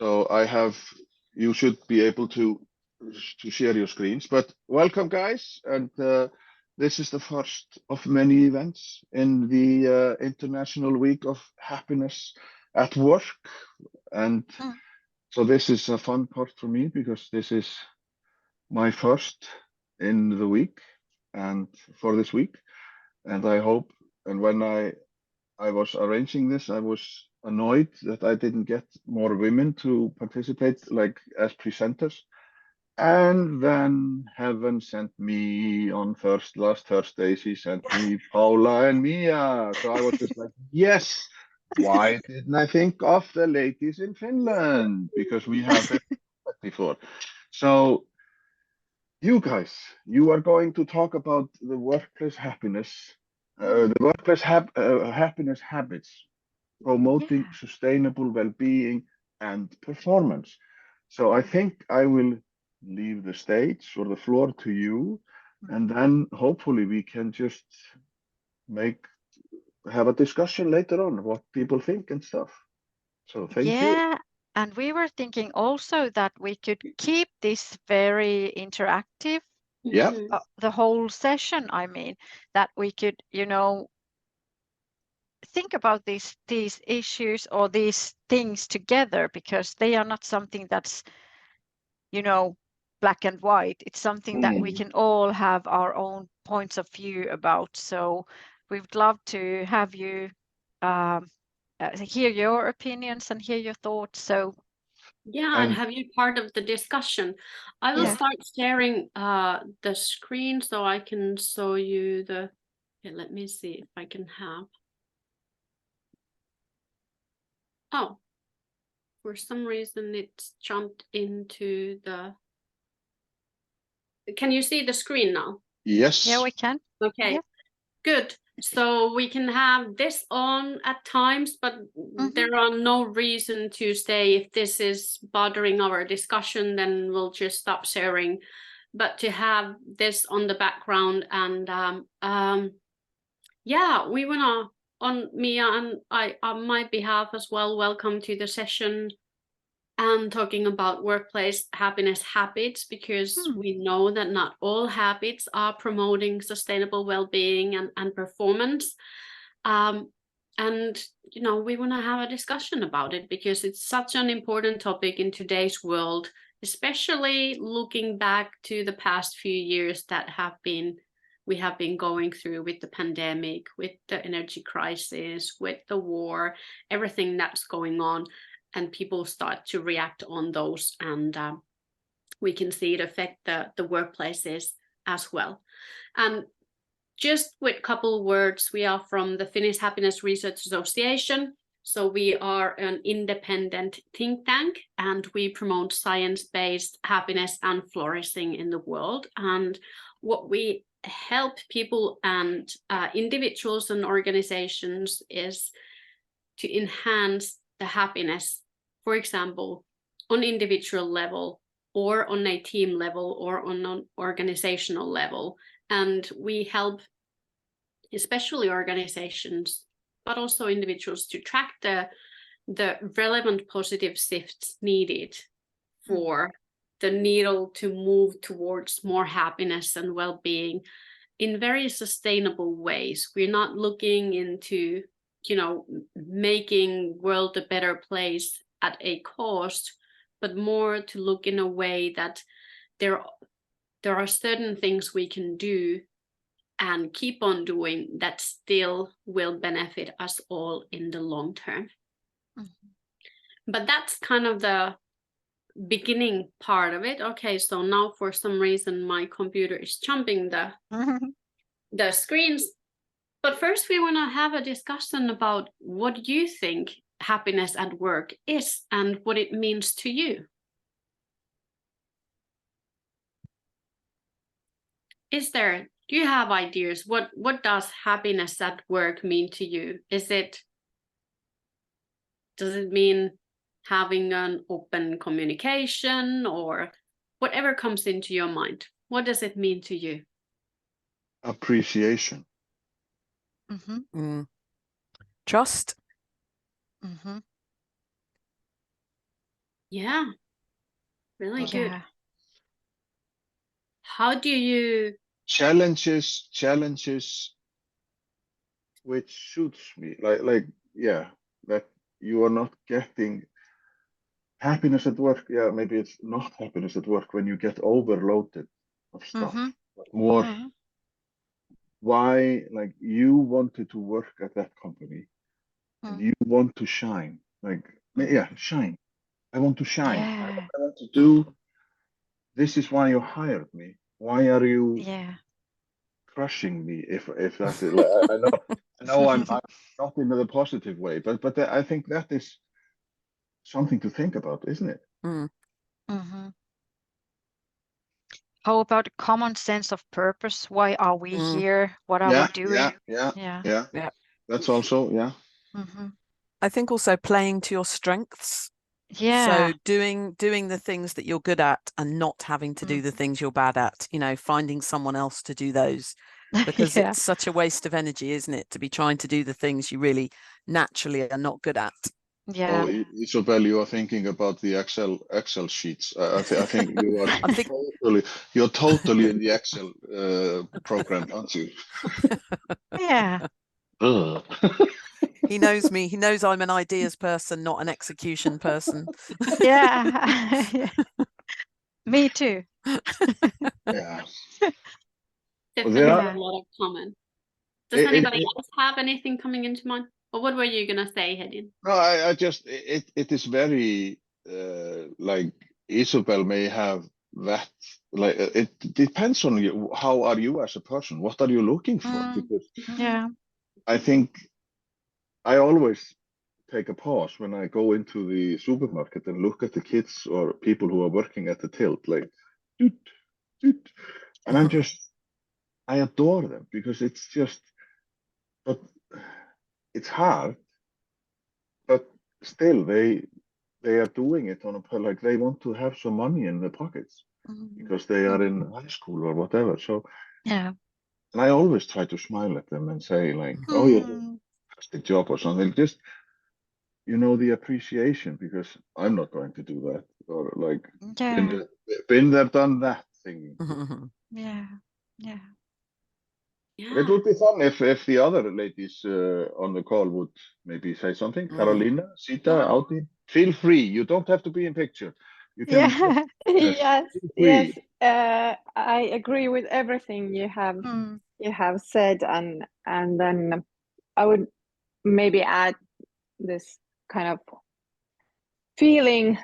So you should be able to share your screens. But welcome, guys, and this is the first of many events in the International Week of Happiness at Work, and so this is a fun part for me because this is my first in the week and for this week, and I hope. And when I was arranging this, I was annoyed that I didn't get more women to participate, like as presenters. And then heaven sent me on last Thursday, she sent me Paula and Miia. So I was just like, yes, why didn't I think of the ladies in Finland? Because we have it before. So you guys, you are going to talk about the workplace happiness, happiness habits, promoting sustainable well-being and performance. So I think I will leave the stage or the floor to you, and then hopefully we can just have a discussion later on what people think and stuff. So thank you. Yeah, and we were thinking also that we could keep this very interactive. Yeah. The whole session, I mean, that we could, think about these issues or these things together, because they are not something that's, black and white. It's something that we can all have our own points of view about. So we would love to have you hear your opinions and hear your thoughts. So and have you part of the discussion. I will start sharing the screen so I can show you the. Okay, let me see if I can have. Oh, for some reason it's jumped into the. Can you see the screen now? Yes. Yeah, we can. Okay, good. So we can have this on at times, but there are no reason to say if this is bothering our discussion, then we'll just stop sharing. But to have this on the background and we wanna, on Miia and I on my behalf as well, welcome to the session and talking about workplace happiness habits, because we know that not all habits are promoting sustainable well-being and performance. And we want to have a discussion about it because it's such an important topic in today's world, especially looking back to the past few years that we have been going through with the pandemic, with the energy crisis, with the war, everything that's going on. And people start to react on those, and we can see it affect the workplaces as well. And just with a couple of words, we are from the Finnish Happiness Research Association. So we are an independent think tank, and we promote science-based happiness and flourishing in the world. And what we help people and individuals and organizations is to enhance the happiness, for example, on individual level or on a team level or on an organizational level. And we help especially organizations, but also individuals, to track the relevant positive shifts needed for the needle to move towards more happiness and well-being in very sustainable ways. We're not looking into making world a better place at a cost, but more to look in a way that there are certain things we can do and keep on doing that still will benefit us all in the long term. But that's kind of the beginning part of it. Okay, so now for some reason my computer is jumping the screens. But first, we want to have a discussion about what you think happiness at work is and what it means to you. Do you have ideas? What does happiness at work mean to you? Does it mean having an open communication, or whatever comes into your mind? What does it mean to you? Appreciation. Trust. Yeah, really good. Yeah. How do you Challenges which suits me, like yeah, that you are not getting happiness at work. Yeah, maybe it's not happiness at work when you get overloaded of stuff. Mm-hmm. But more Mm-hmm. why, like, you wanted to work at that company and you want to shine. Like, yeah, shine. I want to shine. Yeah. I want to do. This is why you hired me. Why are you Yeah. crushing me? If that is, like, I know I'm not in the positive way, but I think that is something to think about, isn't it? Mm. Mm-hmm. How about common sense of purpose? Why are we here? What are we doing? Yeah. That's also, yeah. Mm-hmm. I think also playing to your strengths. Yeah. So doing the things that you're good at and not having to do the things you're bad at, you know, finding someone else to do those, because Yeah. it's such a waste of energy, isn't it, to be trying to do the things you really naturally are not good at. Yeah. Oh, Isabel, you are thinking about the Excel sheets. I think you are you're totally in the Excel program, aren't you? Yeah. He knows me. He knows I'm an ideas person, not an execution person. Yeah. Me too. Yeah. definitely Well, have a lot of common. Does anybody else have anything coming into mind? Or what were you gonna say, Hedin? No, I just it is very like Isabel may have that, like it depends on you. How are you as a person? What are you looking for? Because Yeah. I think I always take a pause when I go into the supermarket and look at the kids or people who are working at the tilt, like, doot, doot. And I adore them because it's just, but it's hard, but still they are doing it on a, like, they want to have some money in their pockets because they are in high school or whatever. So, Yeah. and I always try to smile at them and say, like, oh, you're doing a fantastic job or something. Just, the appreciation, because I'm not going to do that, or like, Yeah. been there, done that thing. Yeah. Yeah. But it would be fun if the other ladies on the call would maybe say something. Carolina, Sita, Audi, feel free. You don't have to be in picture. You can. Yeah. Yes. Yes. I agree with everything you have said, and then I would maybe add this kind of feeling.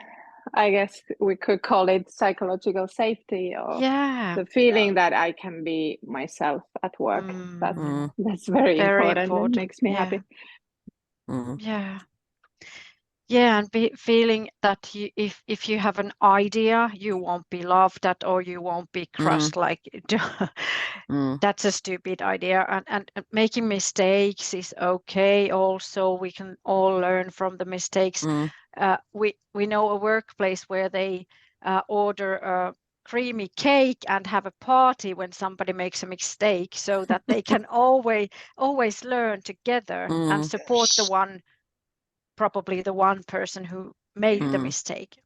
I guess we could call it psychological safety, or the feeling that I can be myself at work. That's very important and makes me happy. Yeah. Yeah, and feeling that if you have an idea, you won't be laughed at or you won't be crushed like that's a stupid idea. And making mistakes is okay. Also, we can all learn from the mistakes. We know a workplace where they order a creamy cake and have a party when somebody makes a mistake, so that they can always learn together and support probably the one person who made the mistake.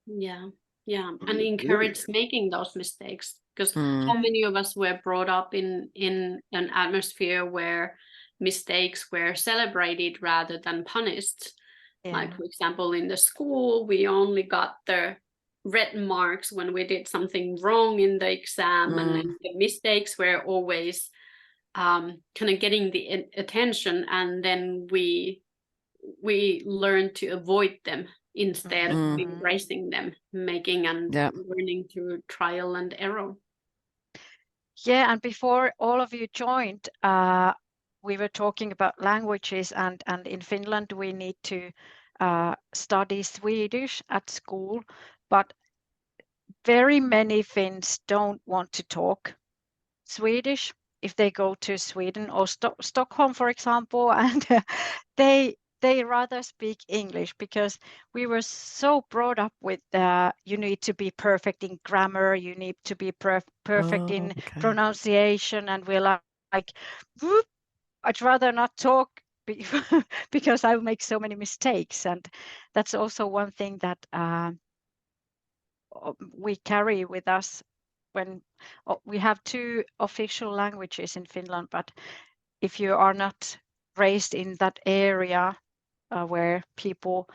Yeah, and encourage making those mistakes, because how many of us were brought up in an atmosphere where mistakes were celebrated rather than punished. Like, for example, in the school, we only got the red marks when we did something wrong in the exam, and then the mistakes were always kind of getting the attention, and then we learn to avoid them instead of embracing them, making and learning through trial and error. Yeah, and before all of you joined, we were talking about languages, and in Finland we need to study Swedish at school, but very many Finns don't want to talk Swedish if they go to Sweden or Stockholm, for example, and they rather speak English, because we were so brought up with you need to be perfect in grammar, you need to be perfect in pronunciation, and we're like, I'd rather not talk because I make so many mistakes. And that's also one thing that we carry with us when we have 2 official languages in Finland, but if you are not raised in that area where people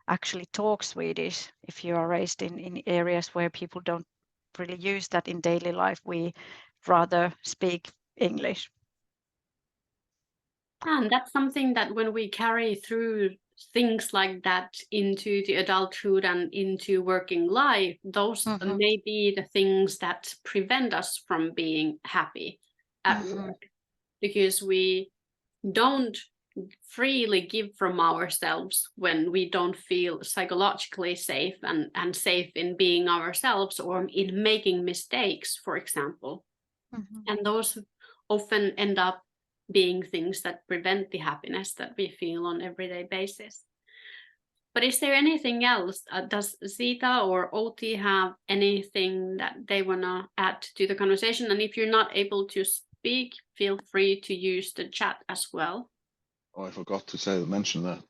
actually talk Swedish, if you are raised in areas where people don't really use that in daily life, we rather speak English. And that's something that when we carry through things like that into the adulthood and into working life, those may be the things that prevent us from being happy at work, because we don't freely give from ourselves when we don't feel psychologically safe and safe in being ourselves or in making mistakes, for example. And those often end up being things that prevent the happiness that we feel on everyday basis. But is there anything else? Does Zita or Outi have anything that they want to add to the conversation? And if you're not able to speak, feel free to use the chat as well. Oh, I forgot to mention that.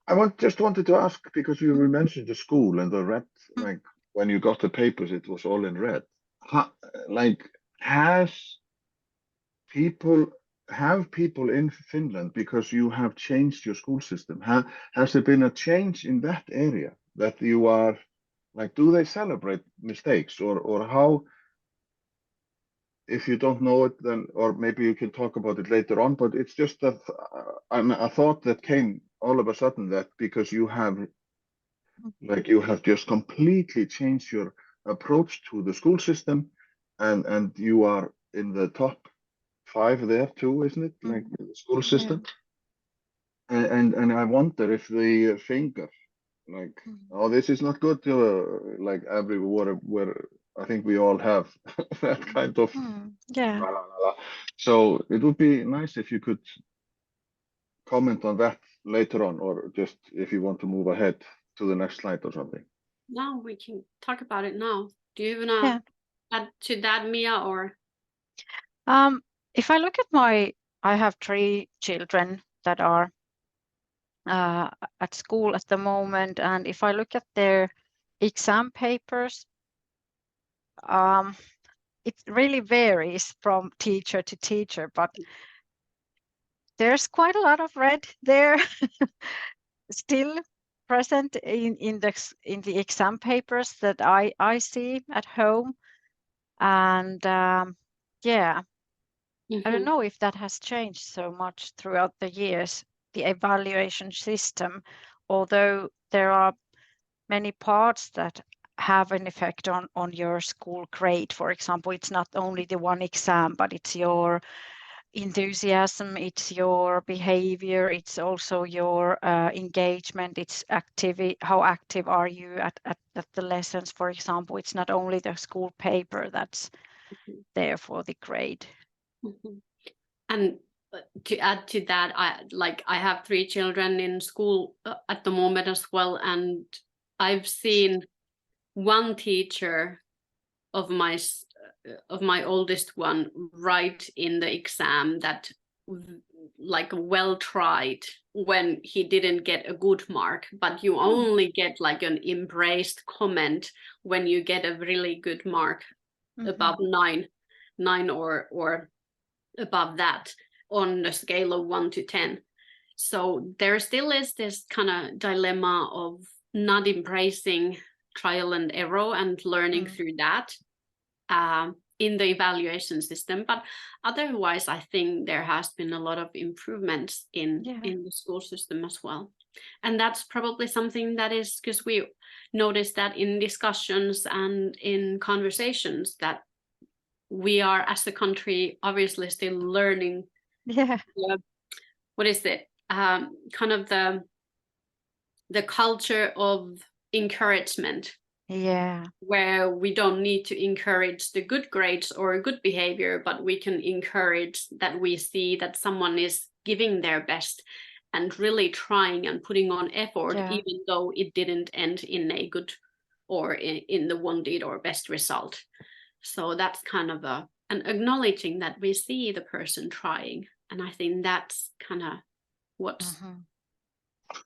I just wanted to ask, because you mentioned the school and the red, like when you got the papers, it was all in red. Have people in Finland, because you have changed your school system, has there been a change in that area that you are like, do they celebrate mistakes or how? If you don't know it, then, or maybe you can talk about it later on, but it's just that a thought that came all of a sudden, that because you have just completely changed your approach to the school system, and you are in the top 5 there too, isn't it? Like the school system. And I wonder if the finger, like, oh, this is not good, like everywhere where I think we all have that kind of So it would be nice if you could comment on that later on, or just if you want to move ahead to the next slide or something. No, we can talk about it now. Do you want to add to that, Miia, or? If I look at I have 3 children that are at school at the moment, and if I look at their exam papers, it really varies from teacher to teacher, but there's quite a lot of red there still present in the exam papers that I see at home. And I don't know if that has changed so much throughout the years, the evaluation system, although there are many parts that have an effect on your school grade. For example, it's not only the one exam, but it's your enthusiasm, it's your behavior, it's also your engagement, it's how active are you at the lessons, for example. It's not only the school paper that's there for the grade. And to add to that, I have 3 children in school at the moment as well, and I've seen one teacher of my oldest one write in the exam that, like, well tried, when he didn't get a good mark, but you only get like an embraced comment when you get a really good mark, above 9 or above that on the scale of 1 to 10. So there still is this kind of dilemma of not embracing trial and error and learning through that in the evaluation system. But otherwise, I think there has been a lot of improvements in the school system as well. And that's probably something that is because we noticed that in discussions and in conversations that we are, as a country, obviously still learning. What is it? Kind of the culture of encouragement. Where we don't need to encourage the good grades or good behavior, but we can encourage that we see that someone is giving their best and really trying and putting on effort, even though it didn't end in a good or in the wanted or best result. So that's kind of and acknowledging that we see the person trying. And I think that's kind of what's.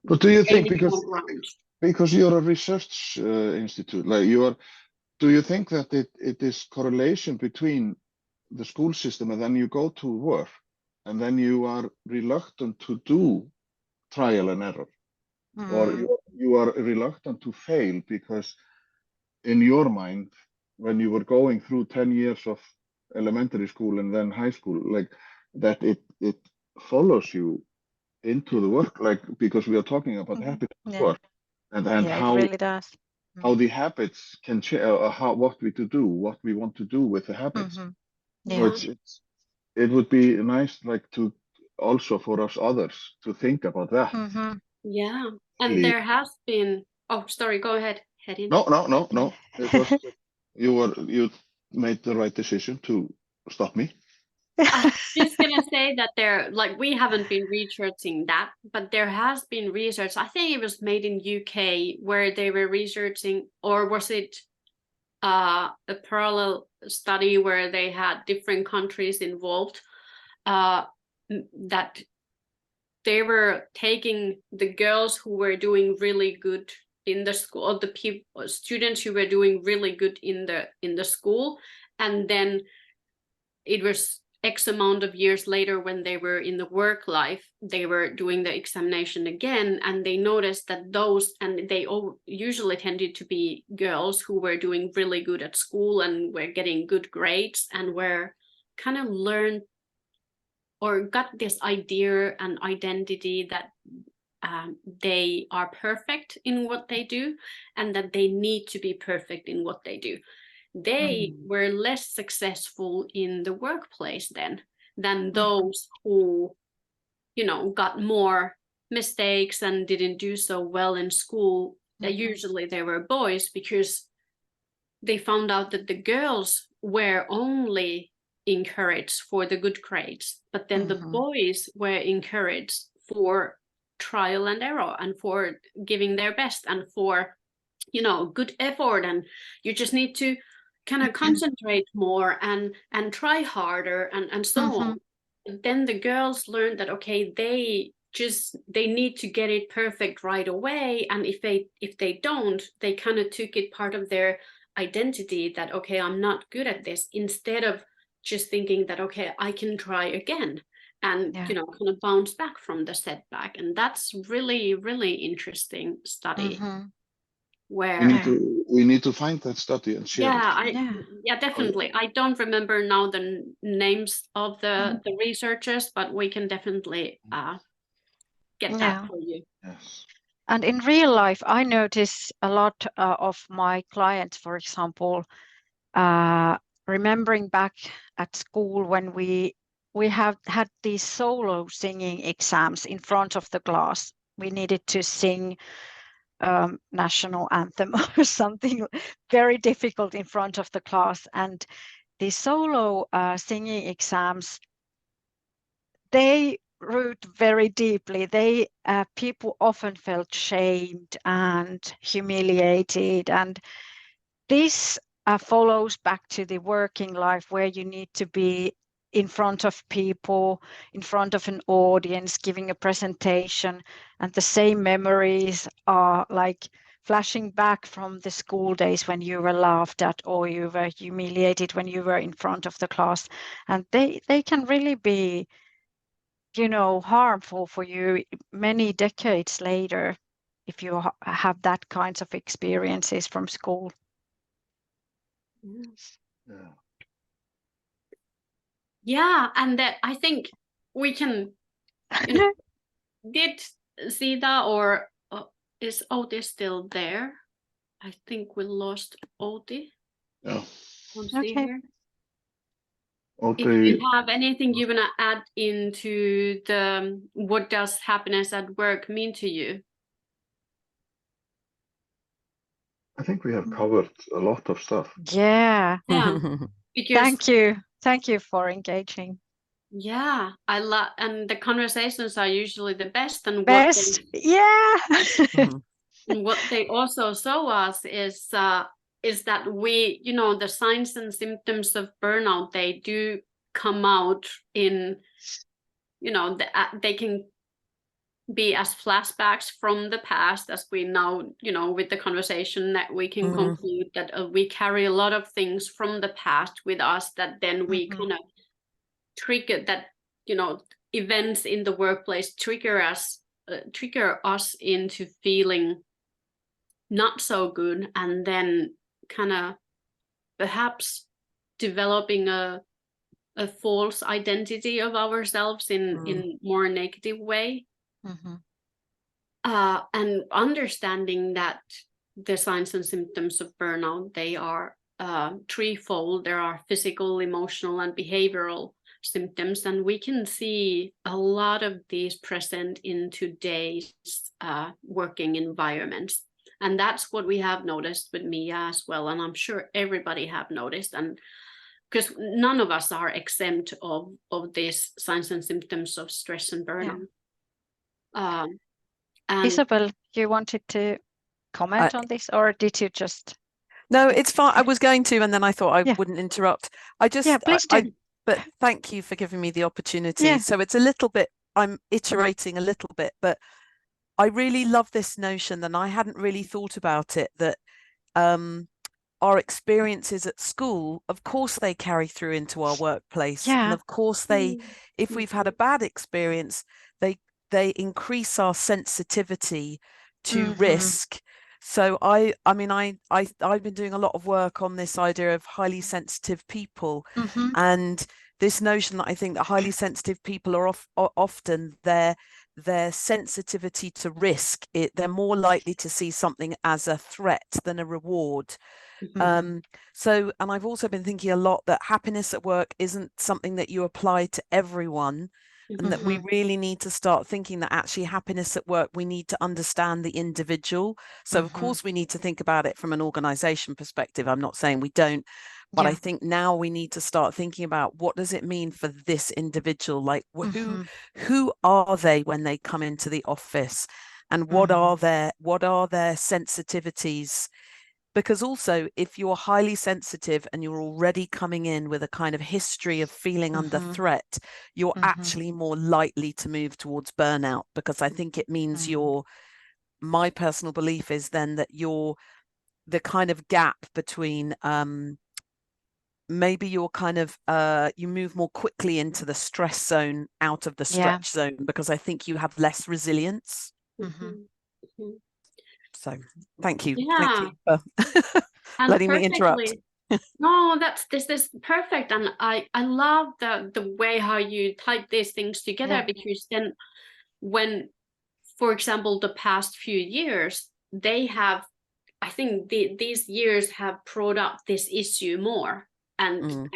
But do you think, around. because you're a research institute, like do you think that it is correlation between the school system and then you go to work and then you are reluctant to do trial and error, or you are reluctant to fail because in your mind, when you were going through 10 years of elementary school and then high school, like that it follows you into the work, like, because we are talking about happiness work and how it really does. How the habits can change, what we want to do with the habits. So it would be nice, like, to also for us others to think about that. Yeah, and there has been. Oh, sorry. Go ahead, Hedin. No. It was you made the right decision to stop me. I was just gonna say that we haven't been researching that, but there has been research. I think it was made in UK where they were researching, or was it a parallel study where they had different countries involved, that they were taking the girls who were doing really good in the school, or the students who were doing really good in the school, and then it was X amount of years later when they were in the work life, they were doing the examination again, and they noticed that they usually tended to be girls who were doing really good at school and were getting good grades and were kind of learned or got this idea and identity that they are perfect in what they do and that they need to be perfect in what they do. They were less successful in the workplace than those who, got more mistakes and didn't do so well in school. Usually they were boys, because they found out that the girls were only encouraged for the good grades, but then the boys were encouraged for trial and error and for giving their best and for, good effort, and you just need to kind of concentrate more and try harder and so on. And then the girls learned that, okay, they need to get it perfect right away, and if they don't, they kind of took it part of their identity that, okay, I'm not good at this, instead of just thinking that, okay, I can try again and kind of bounce back from the setback. And that's really, really interesting study. Where we need to find that study and share it. Definitely. I don't remember now the names of the researchers, but we can definitely get that for you. Yes. And in real life, I notice a lot of my clients, for example, remembering back at school when we have had these solo singing exams in front of the class. We needed to sing national anthem or something very difficult in front of the class, and the solo singing exams, they root very deeply. They people often felt shamed and humiliated, and this follows back to the working life where you need to be in front of people, in front of an audience, giving a presentation, and the same memories are like flashing back from the school days when you were laughed at or you were humiliated when you were in front of the class. And they can really be, harmful for you many decades later if you have that kinds of experiences from school. Yeah, and that I think we can. Did Sita or is Outi still there? I think we lost Outi. Yeah. Okay. If you have anything you want to add into the what does happiness at work mean to you? I think we have covered a lot of stuff. Yeah. Because Thank you for engaging. Yeah, I love, and the conversations are usually the best. And what they also show us is is that we, you know, the signs and symptoms of burnout, they do come out in, you know, they can be as flashbacks from the past, as we now, you know, with the conversation that we can conclude that we carry a lot of things from the past with us that then we kind of trigger that, you know, events in the workplace trigger us into feeling not so good, and then kind of perhaps developing a false identity of ourselves in more negative way. And understanding that the signs and symptoms of burnout, they are threefold. There are physical, emotional, and behavioral symptoms, and we can see a lot of these present in today's working environments. And that's what we have noticed with Miia as well, and I'm sure everybody have noticed, and because none of us are exempt of these signs and symptoms of stress and burnout. And Isabel, you wanted to comment on this, or did you just? No, it's fine. I was going to, and then I thought I wouldn't interrupt. I just, please do. But thank you for giving me the opportunity. So it's a little bit, I'm iterating a little bit, but I really love this notion, and I hadn't really thought about it, that our experiences at school, of course, they carry through into our workplace. And of course, if we've had a bad experience, they increase our sensitivity to risk. So I've been doing a lot of work on this idea of highly sensitive people, and this notion that I think that highly sensitive people are often their sensitivity to risk, they're more likely to see something as a threat than a reward. And I've also been thinking a lot that happiness at work isn't something that you apply to everyone, and that we really need to start thinking that actually happiness at work, we need to understand the individual. So of course we need to think about it from an organization perspective. I'm not saying we don't, but I think now we need to start thinking about what does it mean for this individual? Like who are they when they come into the office, and what are their sensitivities? Because also, if you're highly sensitive and you're already coming in with a kind of history of feeling under threat, you're actually more likely to move towards burnout, because I think it means my personal belief is then that you're the kind of gap between maybe you're kind of you move more quickly into the stress zone out of the stretch zone, because I think you have less resilience. So thank you. Thank you for letting me interrupt. No, this is perfect. And I love the way how you type these things together, because then when, for example, the past few years, they have, I think these years have brought up this issue more, and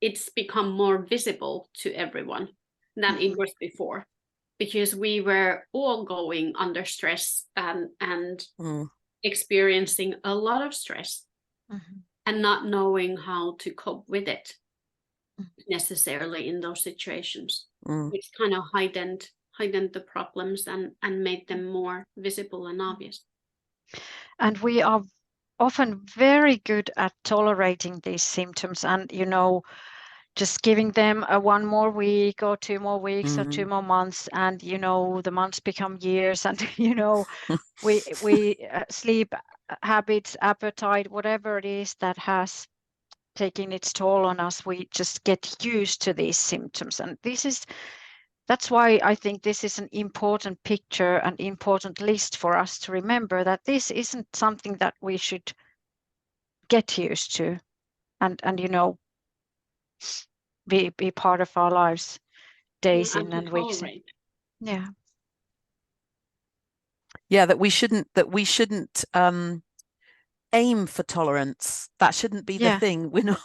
it's become more visible to everyone than it was before. Because we were all going under stress and experiencing a lot of stress and not knowing how to cope with it necessarily in those situations, which kind of heightened the problems and made them more visible and obvious. And we are often very good at tolerating these symptoms, and just giving them one more week or 2 more weeks or 2 more months, and the months become years, and we sleep habits, appetite, whatever it is that has taken its toll on us, we just get used to these symptoms. And that's why I think this is an important picture, an important list for us to remember, that this isn't something that we should get used to and be part of our lives, days in and weeks in. That we shouldn't aim for tolerance. That shouldn't be the thing. We're not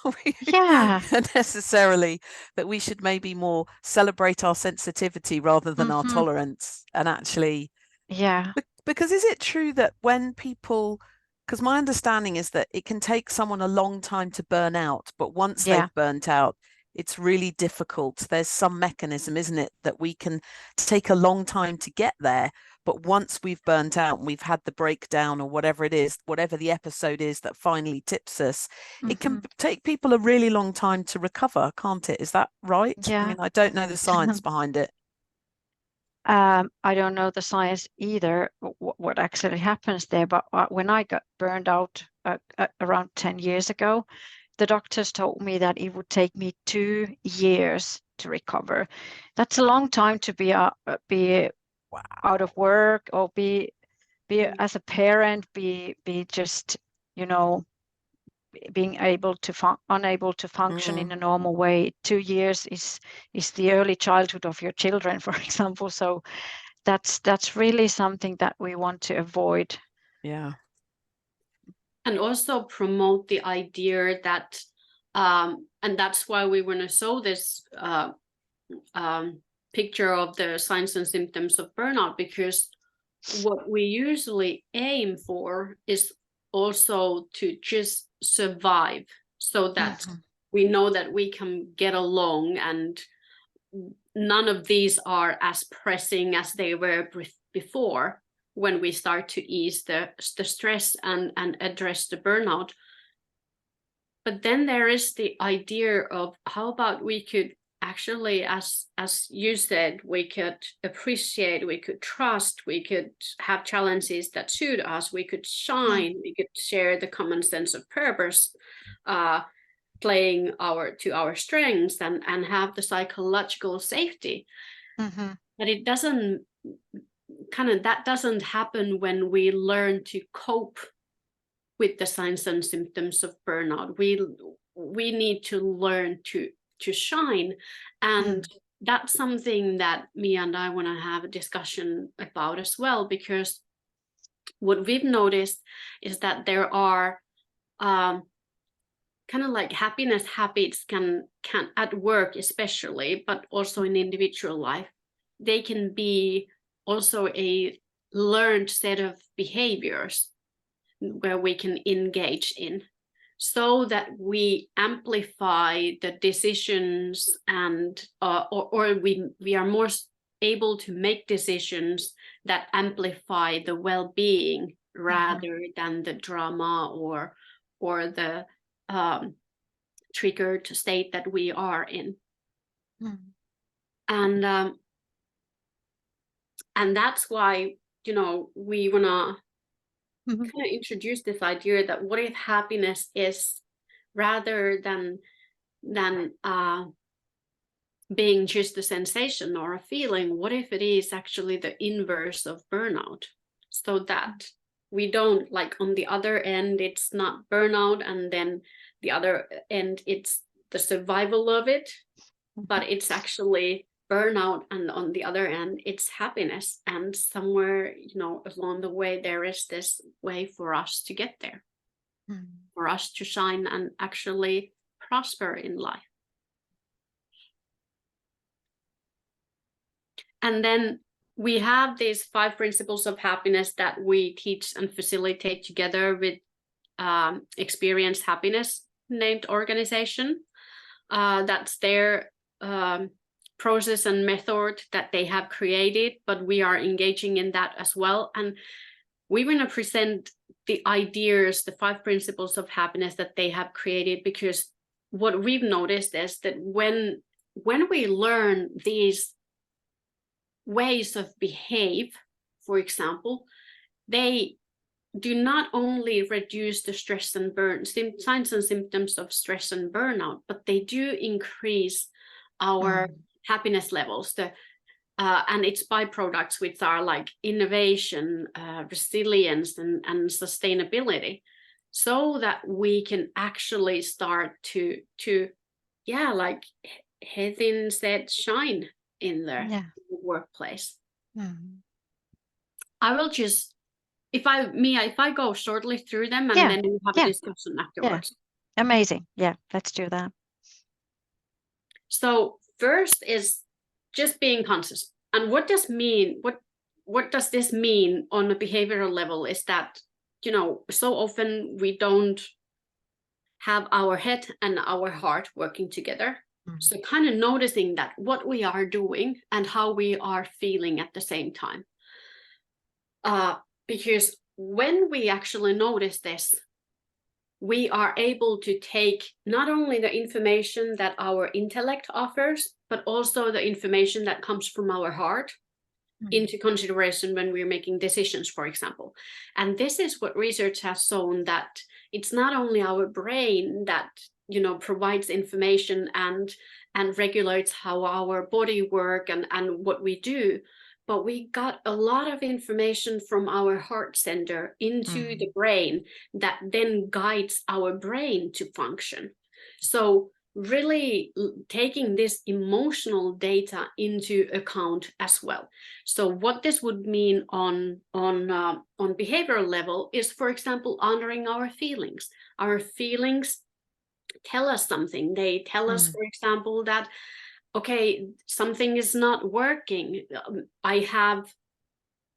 necessarily, that we should maybe more celebrate our sensitivity rather than our tolerance. And actually, because is it true that when people, because my understanding is that it can take someone a long time to burn out, but once they've burnt out, it's really difficult. There's some mechanism, isn't it, that we can take a long time to get there. But once we've burnt out and we've had the breakdown or whatever it is, whatever the episode is that finally tips us, it can take people a really long time to recover, can't it? Is that right? Yeah. I mean, I don't know the science behind it. I don't know the science either, what actually happens there. But when I got burned out around 10 years ago, the doctors told me that it would take me 2 years to recover. That's a long time to be out of work, or be as a parent, be just, you know, being unable to function in a normal way. 2 years is the early childhood of your children, for example. So that's really something that we want to avoid. Yeah. And also promote the idea that, and that's why we want to show this picture of the signs and symptoms of burnout, because what we usually aim for is also to just survive, so that we know that we can get along, and none of these are as pressing as they were before, when we start to ease the stress and address the burnout. But then there is the idea of, how about we could actually, as you said, we could appreciate, we could trust, we could have challenges that suit us, we could shine, we could share the common sense of purpose, playing to our strengths, and have the psychological safety. But it doesn't that doesn't happen when we learn to cope with the signs and symptoms of burnout. We need to learn to shine, and that's something that Miia and I want to have a discussion about as well, because what we've noticed is that there are happiness habits can at work especially, but also in individual life, they can be also a learned set of behaviors where we can engage in, so that we amplify the decisions, and or we are more able to make decisions that amplify the well-being, rather than the drama or the triggered state that we are in. And that's why, we wanna kind of introduce this idea that, what if happiness is, rather than being just a sensation or a feeling, what if it is actually the inverse of burnout, so that we don't, like, on the other end it's not burnout, and then the other end it's the survival of it, but it's actually burnout, and on the other end it's happiness, and somewhere along the way there is this way for us to get there, for us to shine and actually prosper in life. And then we have these 5 principles of happiness that we teach and facilitate together with Experience Happiness named organization. That's their process and method that they have created, but we are engaging in that as well. And we want to present the ideas, the 5 principles of happiness that they have created, because what we've noticed is that when we learn these ways of behave, for example, they do not only reduce the stress and signs and symptoms of stress and burnout, but they do increase our happiness levels, and its byproducts, which are like innovation, resilience, and sustainability, so that we can actually start to like Hethin said, shine in the workplace. I will just, if I go shortly through them, and then we have a discussion afterwards. Amazing. Yeah, let's do that. So first is just being conscious. And what does this mean on a behavioral level is that, so often we don't have our head and our heart working together. So kind of noticing that what we are doing and how we are feeling at the same time. Because when we actually notice this, we are able to take not only the information that our intellect offers, but also the information that comes from our heart into consideration when we're making decisions, for example. And this is what research has shown, that it's not only our brain that, you know, provides information and regulates how our body work and what we do, but we got a lot of information from our heart center into the brain that then guides our brain to function. So really taking this emotional data into account as well. So what this would mean on behavioral level is, for example, honoring our feelings. Our feelings tell us something. They tell us, for example, that, okay, something is not working. I have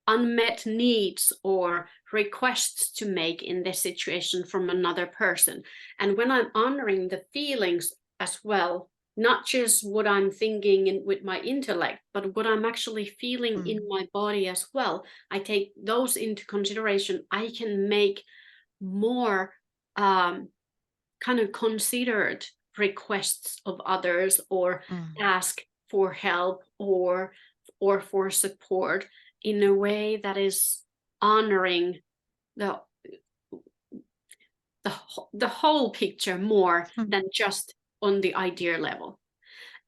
unmet needs or requests to make in this situation from another person. And when I'm honoring the feelings as well, not just what I'm thinking with my intellect, but what I'm actually feeling in my body as well, I take those into consideration. I can make more kind of considered requests of others, or ask for help or for support in a way that is honoring the whole picture more than just on the idea level.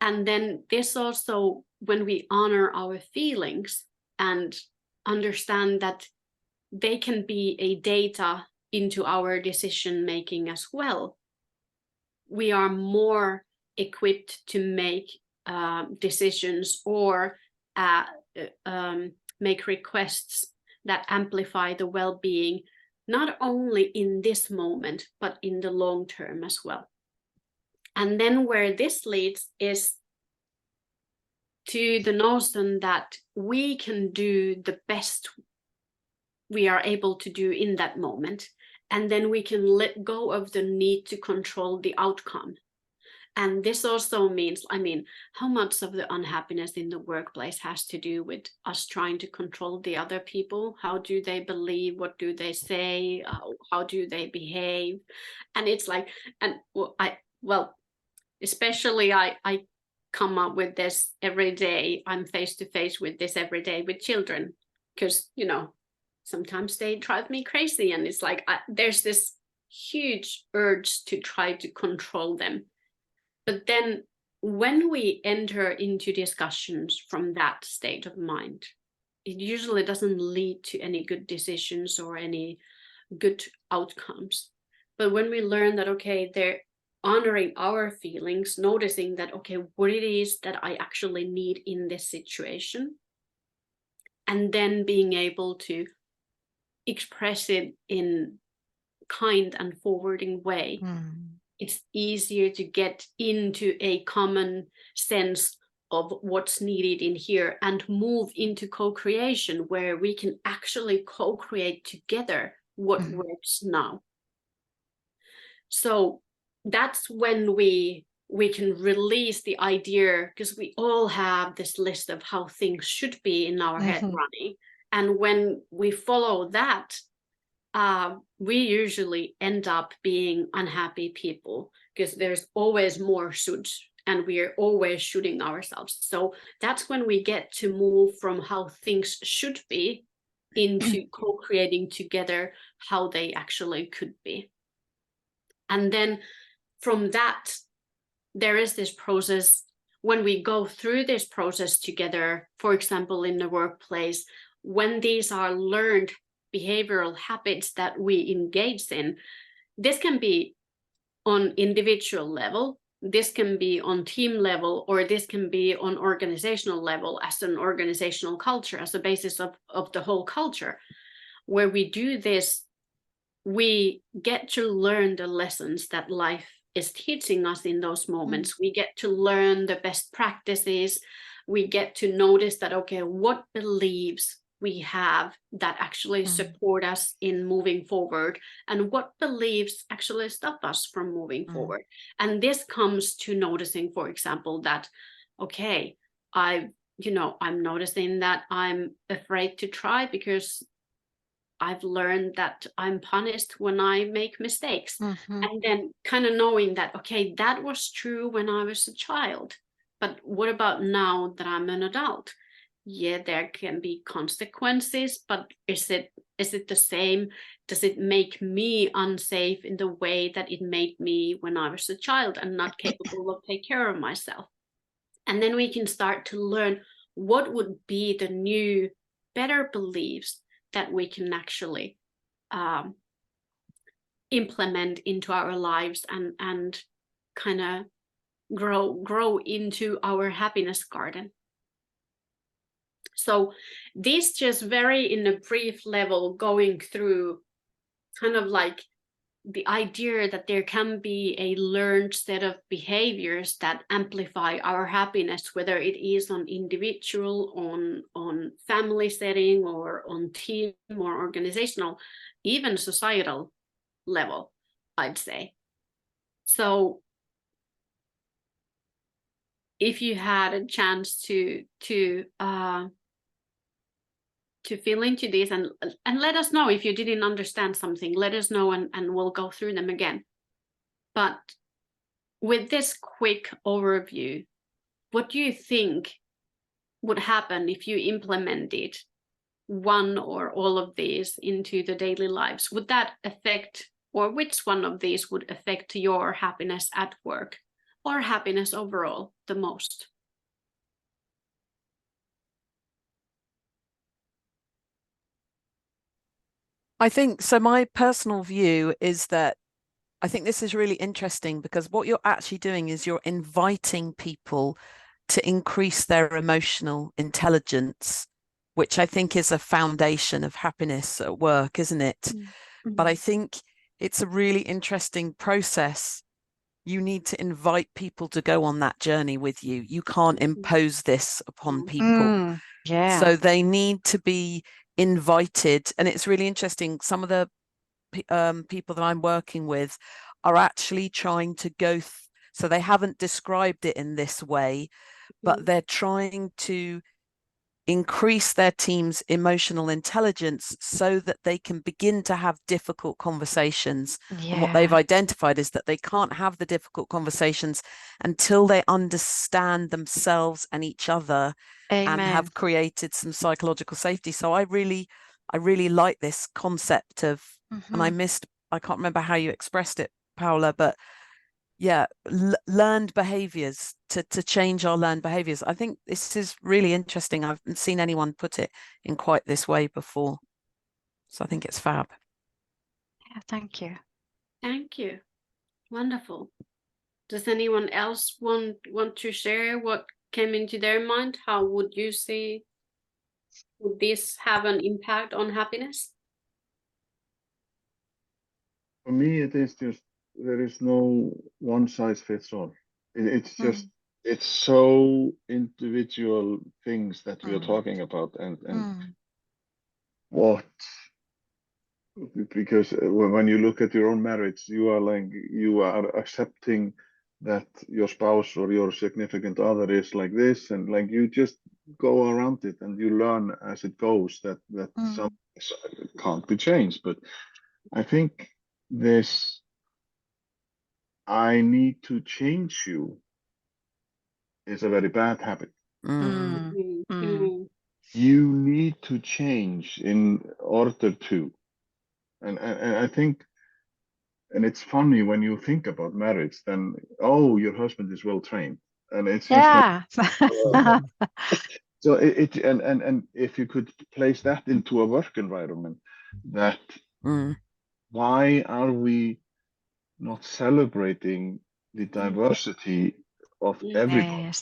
And then this also, when we honor our feelings and understand that they can be a data into our decision making as well, we are more equipped to make decisions or make requests that amplify the well-being, not only in this moment, but in the long term as well. And then where this leads is to the notion that we can do the best we are able to do in that moment. And then we can let go of the need to control the outcome. And this also means, I mean, how much of the unhappiness in the workplace has to do with us trying to control the other people? How do they believe? What do they say? How do they behave? And it's like, and especially I come up with this every day. I'm face to face with this every day with children, because, you know, sometimes they drive me crazy, and it's like there's this huge urge to try to control them. But then when we enter into discussions from that state of mind, it usually doesn't lead to any good decisions or any good outcomes. But when we learn that, okay, they're honoring our feelings, noticing that, okay, what it is that I actually need in this situation, and then being able to express it in kind and forwarding way, it's easier to get into a common sense of what's needed in here and move into co-creation, where we can actually co-create together what works now. So that's when we can release the idea, because we all have this list of how things should be in our head running. And when we follow that, we usually end up being unhappy people, because there's always more shoulds and we're always shooting ourselves. So that's when we get to move from how things should be into co-creating together how they actually could be. And then from that, there is this process. When we go through this process together, for example, in the workplace, when these are learned behavioral habits that we engage in, this can be on individual level, this can be on team level, or this can be on organizational level as an organizational culture, as a basis of the whole culture. Where we do this, we get to learn the lessons that life is teaching us in those moments. We get to learn the best practices. We get to notice that, okay, what beliefs we have that actually support us in moving forward, and what beliefs actually stop us from moving forward. And this comes to noticing, for example, that, okay, I'm noticing that I'm afraid to try because I've learned that I'm punished when I make mistakes. And then kind of knowing that, okay, that was true when I was a child, but what about now that I'm an adult? Yeah, there can be consequences, but is it the same? Does it make me unsafe in the way that it made me when I was a child and not capable of take care of myself? And then we can start to learn what would be the new, better beliefs that we can actually implement into our lives and kind of grow into our happiness garden. So this just very in a brief level going through kind of like the idea that there can be a learned set of behaviors that amplify our happiness, whether it is on individual, on family setting, or on team or organizational, even societal level, I'd say. So if you had a chance to feel into this and let us know if you didn't understand something, let us know and we'll go through them again. But with this quick overview, what do you think would happen if you implemented one or all of these into the daily lives? Would that affect, or which one of these would affect your happiness at work or happiness overall the most? I think so. My personal view is that I think this is really interesting because what you're actually doing is you're inviting people to increase their emotional intelligence, which I think is a foundation of happiness at work, isn't it? But I think it's a really interesting process. You need to invite people to go on that journey with you. You can't impose this upon people. So they need to be invited. And it's really interesting. Some of the people that I'm working with are actually trying to go so they haven't described it in this way, but they're trying to increase their team's emotional intelligence so that they can begin to have difficult conversations. And what they've identified is that they can't have the difficult conversations until they understand themselves and each other. Amen. And have created some psychological safety. So I really like this concept of, and I can't remember how you expressed it, Paula, but yeah, learned behaviors, to change our learned behaviors. I think this is really interesting. I haven't seen anyone put it in quite this way before. So I think it's fab. Yeah, thank you. Thank you. Wonderful. Does anyone else want to share what came into their mind? How would you say, would this have an impact on happiness? For me, it is just, there is no one size fits all. It's just, it's so individual things that we are talking about, and what, because when you look at your own marriage, you are accepting that your spouse or your significant other is like this, and like you just go around it and you learn as it goes that some can't be changed. But I think this, I need to change you, is a very bad habit. You need to change in order to, and I think, and it's funny when you think about marriage, then, oh, your husband is well trained, and it's just like, so and if you could place that into a work environment, that why are we not celebrating the diversity of everybody,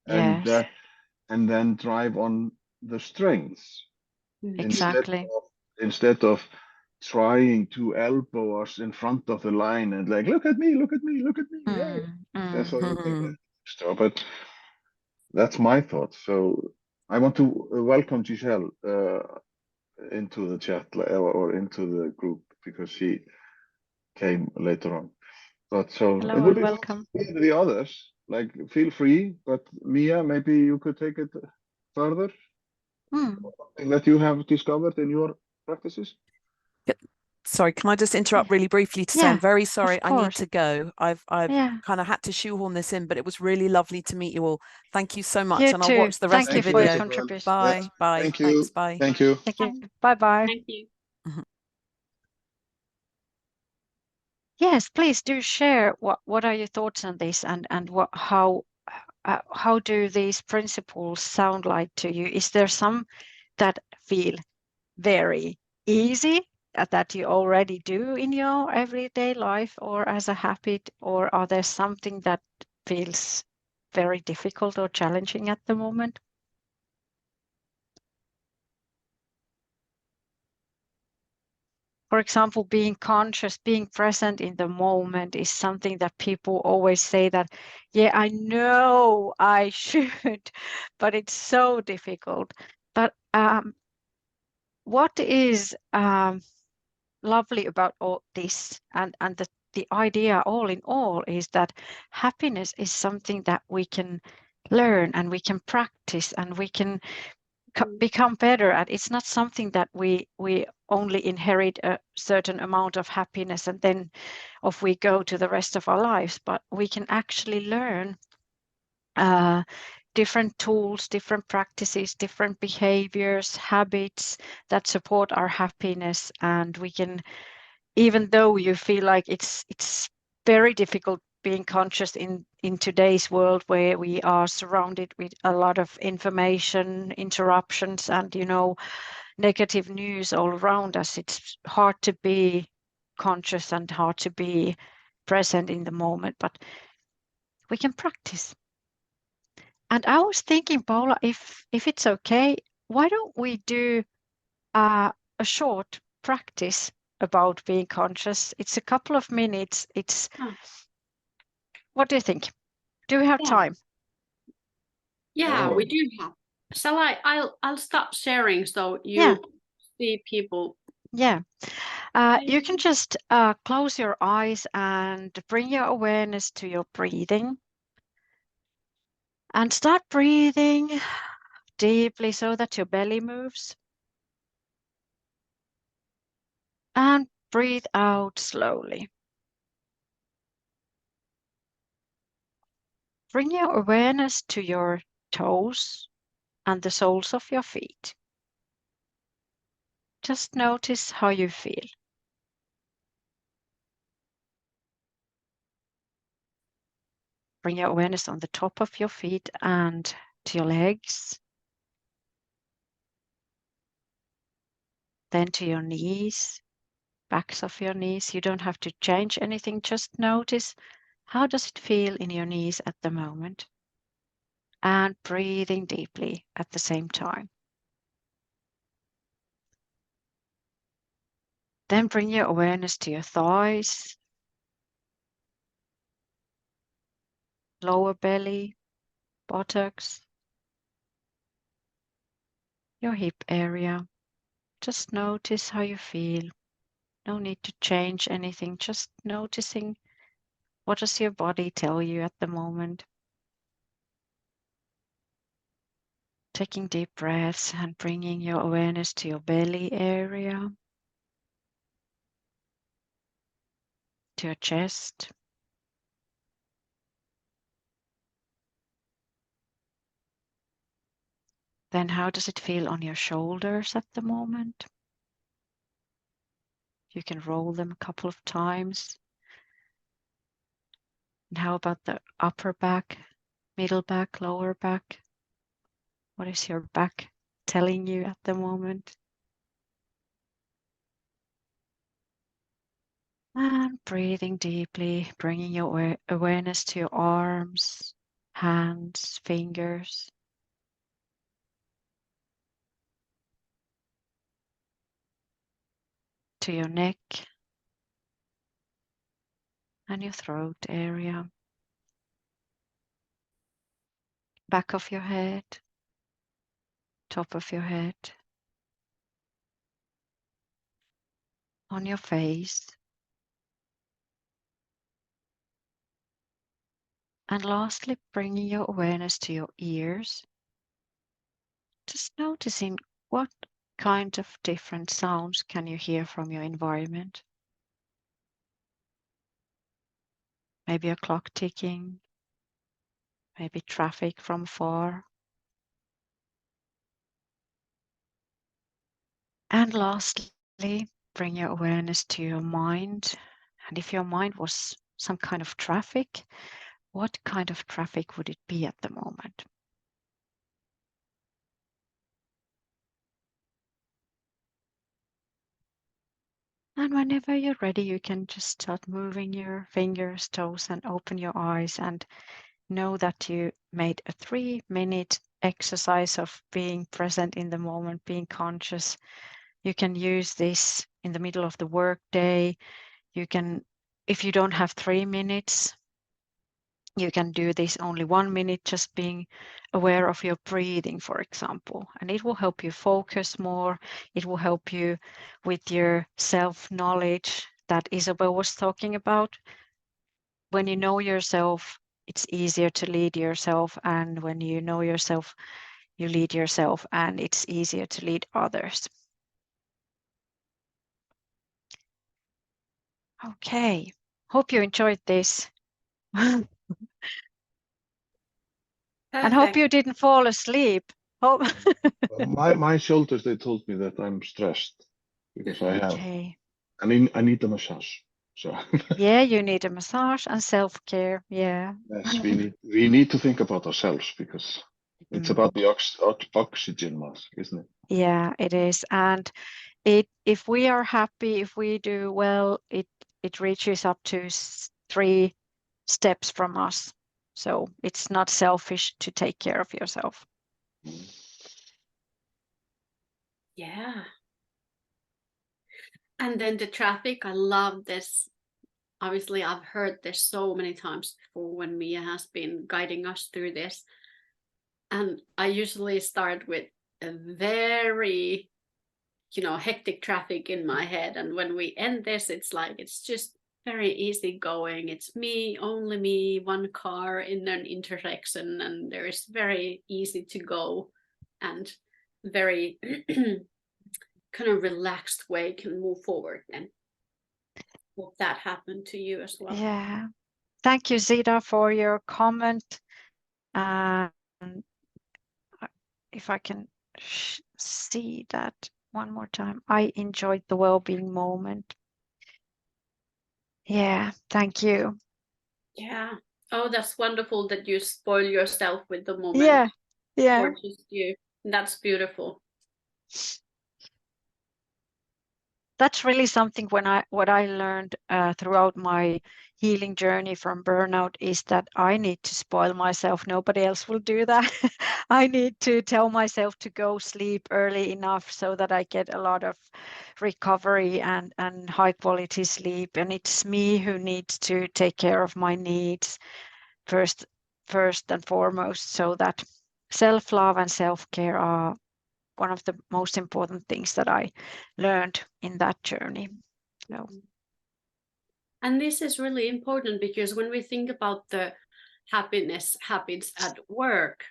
and then drive on the strengths, exactly, instead of trying to elbow us in front of the line and like, look at me, look at me, look at me. That's what I think. But that's my thought. So I want to welcome Giselle into the chat or into the group because she came later on. But so Hello it would and be welcome. the others. Like, feel free. But Miia, maybe you could take it further. Something that you have discovered in your practices. Sorry, can I just interrupt really briefly to say I'm very sorry. I need to go. I've kind of had to shoehorn this in, but it was really lovely to meet you all. Thank you so much. You and too. I'll watch the rest Thank of the you for your video. contribution. Bye. Yes. Bye. Thank you. Thanks. Bye. Thank you. Thank you. Bye-bye. Thank you. Yes, please do share what are your thoughts on this and how do these principles sound like to you? Is there some that feel very easy that you already do in your everyday life or as a habit, or are there something that feels very difficult or challenging at the moment? For example, being conscious, being present in the moment is something that people always say that, yeah, I know I should, but it's so difficult. But what is lovely about all this and the idea all in all is that happiness is something that we can learn and we can practice and we can become better at. It's not something that we only inherit a certain amount of happiness and then off we go to the rest of our lives, but we can actually learn different tools, different practices, different behaviors, habits that support our happiness. And we can, even though you feel like it's very difficult being conscious in today's world where we are surrounded with a lot of information, interruptions, and negative news all around us, it's hard to be conscious and hard to be present in the moment, but we can practice. And I was thinking, Paula, if it's okay, why don't we do a short practice about being conscious? It's a couple of minutes. What do you think? Do we have time? Yeah, we do have. Shall I'll stop sharing so you see people. Yeah. You can just close your eyes and bring your awareness to your breathing. And start breathing deeply so that your belly moves. And breathe out slowly. Bring your awareness to your toes and the soles of your feet. Just notice how you feel. Bring your awareness on the top of your feet and to your legs. Then to your knees, backs of your knees. You don't have to change anything. Just notice how does it feel in your knees at the moment. And breathing deeply at the same time. Then bring your awareness to your thighs, lower belly, buttocks, your hip area. Just notice how you feel. No need to change anything, just noticing what does your body tell you at the moment. Taking deep breaths and bringing your awareness to your belly area, to your chest. Then how does it feel on your shoulders at the moment? You can roll them a couple of times. And how about the upper back, middle back, lower back? What is your back telling you at the moment? And breathing deeply, bringing your awareness to your arms, hands, fingers. To your neck and your throat area. Back of your head. top of your head, on your face, and lastly, bringing your awareness to your ears. Just noticing what kind of different sounds can you hear from your environment. Maybe a clock ticking, maybe traffic from far. And lastly, bring your awareness to your mind. And if your mind was some kind of traffic, what kind of traffic would it be at the moment? And whenever you're ready, you can just start moving your fingers, toes, and open your eyes, and know that you made a 3-minute exercise of being present in the moment, being conscious. You can use this in the middle of the workday. You can, if you don't have 3 minutes, you can do this only 1 minute, just being aware of your breathing, for example, and it will help you focus more. It will help you with your self-knowledge that Isabel was talking about. When you know yourself, it's easier to lead yourself, and when you know yourself, you lead yourself, and it's easier to lead others. Okay, hope you enjoyed this. And hope you didn't fall asleep. Hope. My shoulders, they told me that I'm stressed because I have, Okay. I need a massage. So Yeah, you need a massage and self-care. Yeah. yes, we need to think about ourselves because it's about the oxygen mask, isn't it? Yeah, it is. And if we are happy, if we do well, it reaches up to 3 steps from us. So it's not selfish to take care of yourself. Yeah. And then the traffic, I love this. Obviously, I've heard this so many times before when Miia has been guiding us through this. And I usually start with a very, hectic traffic in my head. And when we end this, it's like, it's just very easy going. It's me, only me, one car in an intersection. And there is very easy to go and very kind of relaxed way can move forward. And hope that happened to you as well. Yeah. Thank you, Zita, for your comment. If I can see that one more time. I enjoyed the well-being moment. Yeah, thank you. Yeah. Oh, that's wonderful that you spoil yourself with the moment. Yeah, yeah. Or just you. That's beautiful. That's really something what I learned throughout my healing journey from burnout is that I need to spoil myself. Nobody else will do that. I need to tell myself to go sleep early enough so that I get a lot of recovery and high quality sleep. And it's me who needs to take care of my needs first and foremost, so that self-love and self-care are one of the most important things that I learned in that journey. So. And this is really important because when we think about the happiness habits at work,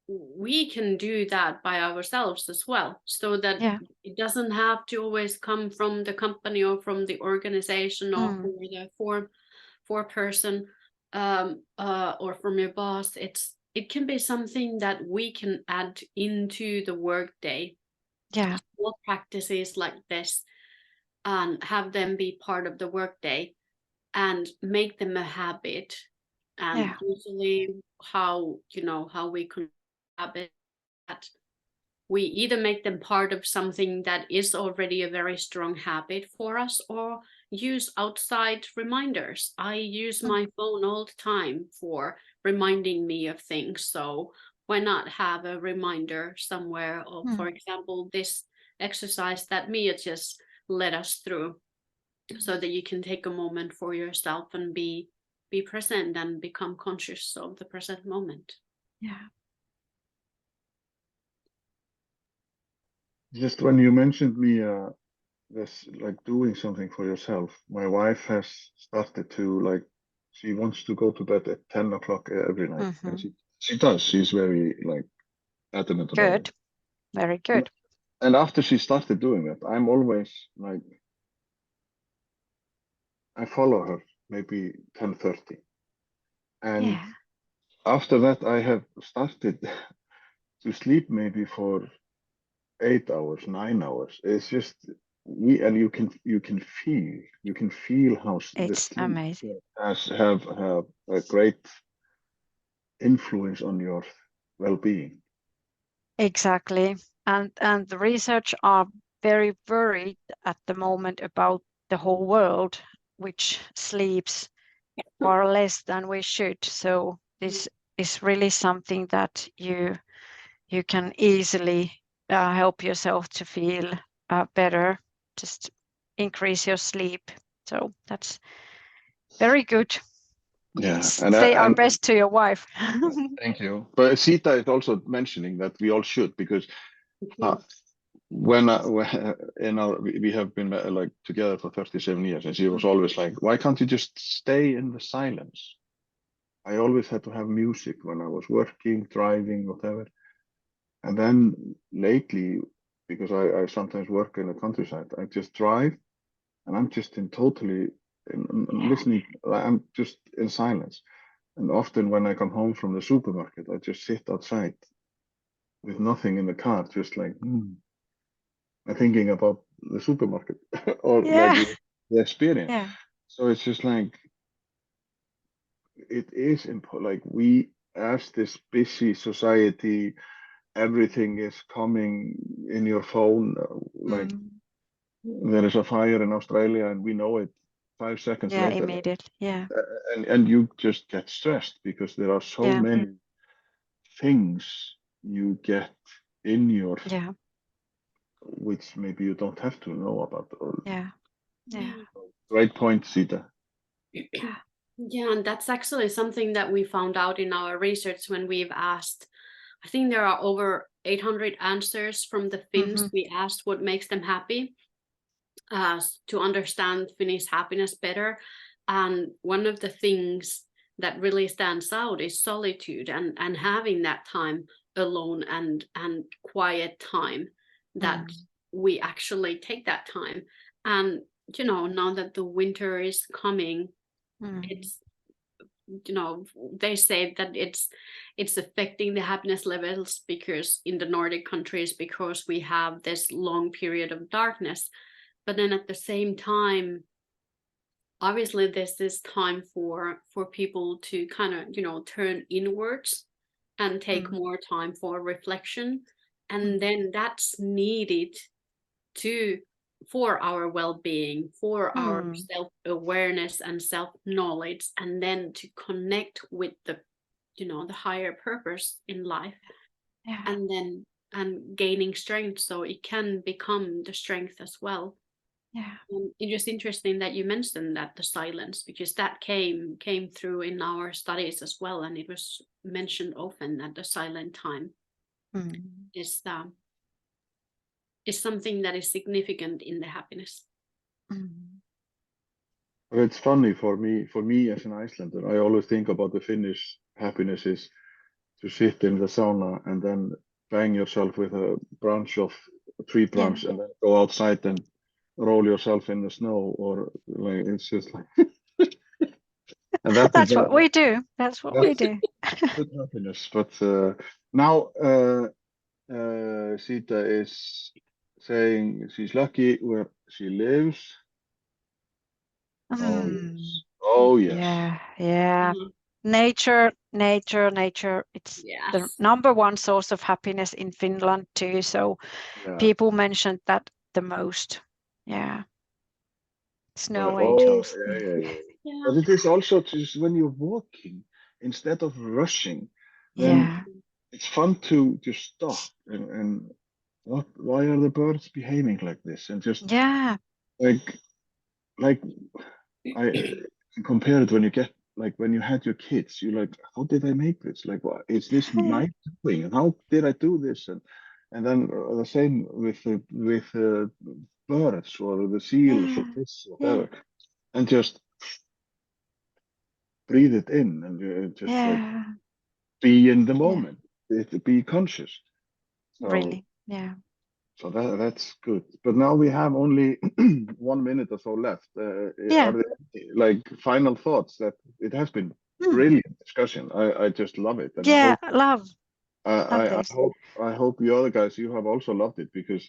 we can do that by ourselves as well, so that it doesn't have to always come from the company or from the organization or from the foreperson or from your boss. It can be something that we can add into the workday. Yeah. Small practices like this and have them be part of the workday and make them a habit. And usually how we can habit that we either make them part of something that is already a very strong habit for us or use outside reminders. I use my phone all the time for reminding me of things. So why not have a reminder somewhere of, for example, this exercise that Miia just led us through, so that you can take a moment for yourself and be present and become conscious of the present moment. Yeah. Just when you mentioned me, this like doing something for yourself, my wife has started to like, she wants to go to bed at 10 o'clock every night. And she does. She's very like adamant about it. Good. Very good. And after she started doing that, I'm always like, I follow her maybe 10:30. And after that, I have started to sleep maybe for 8 hours, 9 hours. It's just and you can feel how the It's sleep amazing. have a great influence on your well-being. Exactly. And the research are very worried at the moment about the whole world, which sleeps far less than we should. So this is really something that you can easily help yourself to feel better. Just increase your sleep. So that's very good. Yeah, Say our best to your wife. Thank you. But Sita is also mentioning that we all should, because when we have been like together for 37 years, and she was always like, why can't you just stay in the silence? I always had to have music when I was working, driving, whatever. And then lately, because I sometimes work in the countryside, I just drive and I'm just listening. I'm just in silence. And often when I come home from the supermarket, I just sit outside with nothing in the car, just like I'm thinking about the supermarket or like the experience. Yeah. So it's just like, it is important. Like, we, as this busy society, everything is coming in your phone. Like there is a fire in Australia and we know it 5 seconds later. Immediately. Yeah. And you just get stressed because there are so many things you get in your, which maybe you don't have to know about. Great point, Sita. Yeah, and that's actually something that we found out in our research when we've asked. I think there are over 800 answers from the Finns. We asked what makes them happy, to understand Finnish happiness better. And one of the things that really stands out is solitude, and having that time alone and quiet time, that we actually take that time. And now that the winter is coming, it's, they say that it's affecting the happiness levels, because in the Nordic countries, because we have this long period of darkness. But then at the same time, obviously there's this time for people to kind of turn inwards and take more time for reflection, and then that's needed for our well-being, for our self-awareness and self-knowledge, and then to connect with the higher purpose in life, and then gaining strength, so it can become the strength as well. It was interesting that you mentioned that, the silence, because that came through in our studies as well, and it was mentioned often that the silent time is something that is significant in the happiness. But it's funny for me as an Icelander, I always think about the Finnish happiness is to sit in the sauna and then bang yourself with a tree branch and then go outside and roll yourself in the snow, or like, it's just like and that's what we do. That's what we do. Good happiness. But now Sita is saying she's lucky where she lives. Oh yes. Yeah. Nature. It's the number one source of happiness in Finland too. So people mentioned that the most. Snow angels. But it is also just when you're walking, instead of rushing, then it's fun to just stop and why are the birds behaving like this, and just like I compare it when you get, like, when you had your kids, you're like, how did I make this? Like, what is this my doing? And how did I do this? and then the same with birds or the seals or fish, whatever, and just breathe it in and just like be in the moment, be conscious. So, really, yeah. So that's good. But now we have only 1 minute or so left. Are there any, like final thoughts? That it has been brilliant discussion. I just love it. And I I hope you other guys, you have also loved it, because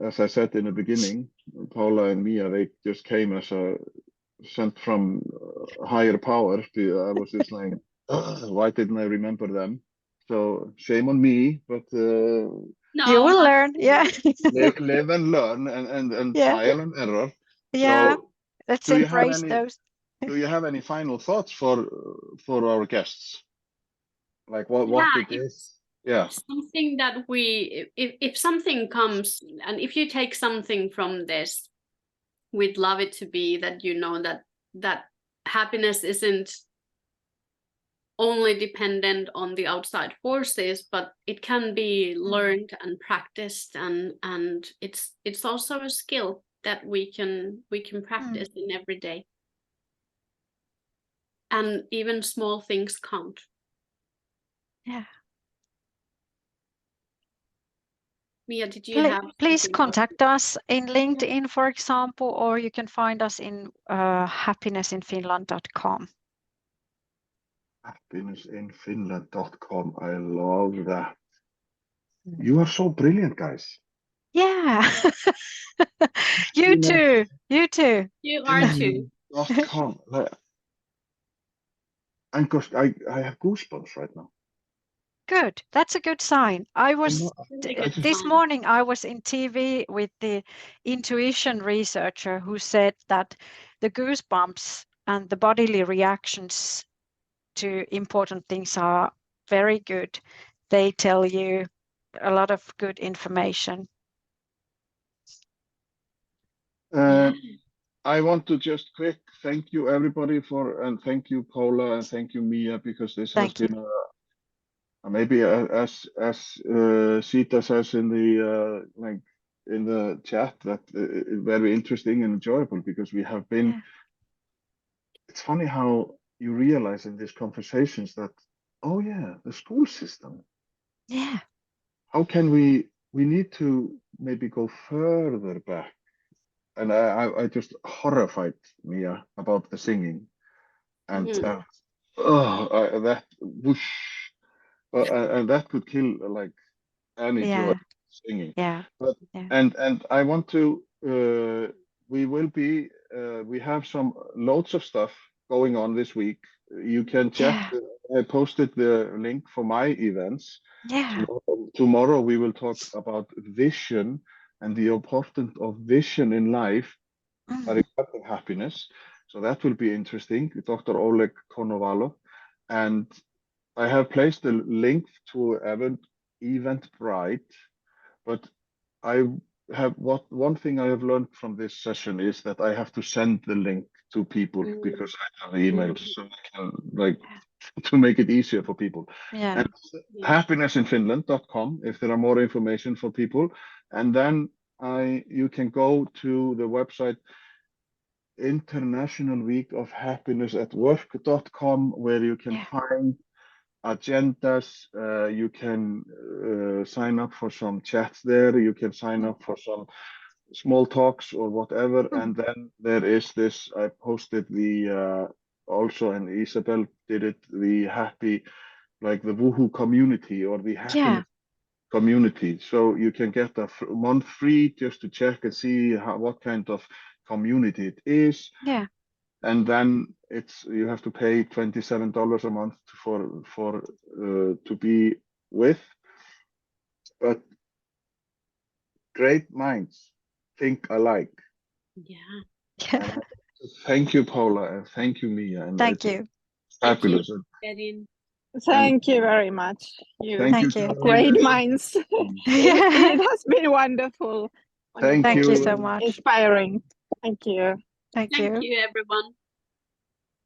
as I said in the beginning, Paula and Miia, they just came as sent from higher power. I was just like, why didn't I remember them? So shame on me, but No, you will learn. Yeah. live and learn and trial and error. Yeah. So Let's do you have embrace those. Do you have any final thoughts for our guests? Like what it is? Yeah. Something that if something comes, and if you take something from this, we'd love it to be that you know that happiness isn't only dependent on the outside forces, but it can be learned and practiced, and it's also a skill that we can practice in every day. And even small things count. Yeah. Miia, did you have please contact us in LinkedIn, for example, or you can find us in happinessinfinland.com. Happinessinfinland.com. I love that. You are so brilliant, guys. Yeah. You too. You too. You are too. .com. I have goosebumps right now. Good. That's a good sign. This morning I was in TV with the intuition researcher who said that the goosebumps and the bodily reactions to important things are very good. They tell you a lot of good information. I want to just quick thank you everybody and thank you Paula and thank you Miia, because this has been maybe as Sita says in the in the chat, that very interesting and enjoyable, because we have been. It's funny how you realize in these conversations that, oh yeah, the school system. Yeah. How can we need to maybe go further back. And I just horrified Miia about the singing, and that whoosh, and that could kill like any joy singing. But and I want to we will be we have loads of stuff going on this week. You can check. I posted the link for my events. Tomorrow we will talk about vision and the importance of vision in life regarding happiness. So that will be interesting. Dr. Oleg Konovalo. And I have placed a link to Eventbrite, but I have one thing I have learned from this session is that I have to send the link to people because I have the emails, so I can to make it easier for people. And happinessinfinland.com if there are more information for people. And then you can go to the website International Week of Happiness at Work.com, where you can find agendas. You can sign up for some chats there. You can sign up for some small talks or whatever. And then there is this, I posted the also, and Isabel did it, the happy, like the woohoo community or the happiness community. So you can get a month free just to check and see what kind of community it is. And then you have to pay $27 a month for to be with. But great minds think alike. Thank you, Paula, and thank you, Miia. And thank you. Fabulous. Thank you very much. Thank you. Great minds. It has been wonderful. Thank you so much. Inspiring. Thank you. Thank you, everyone.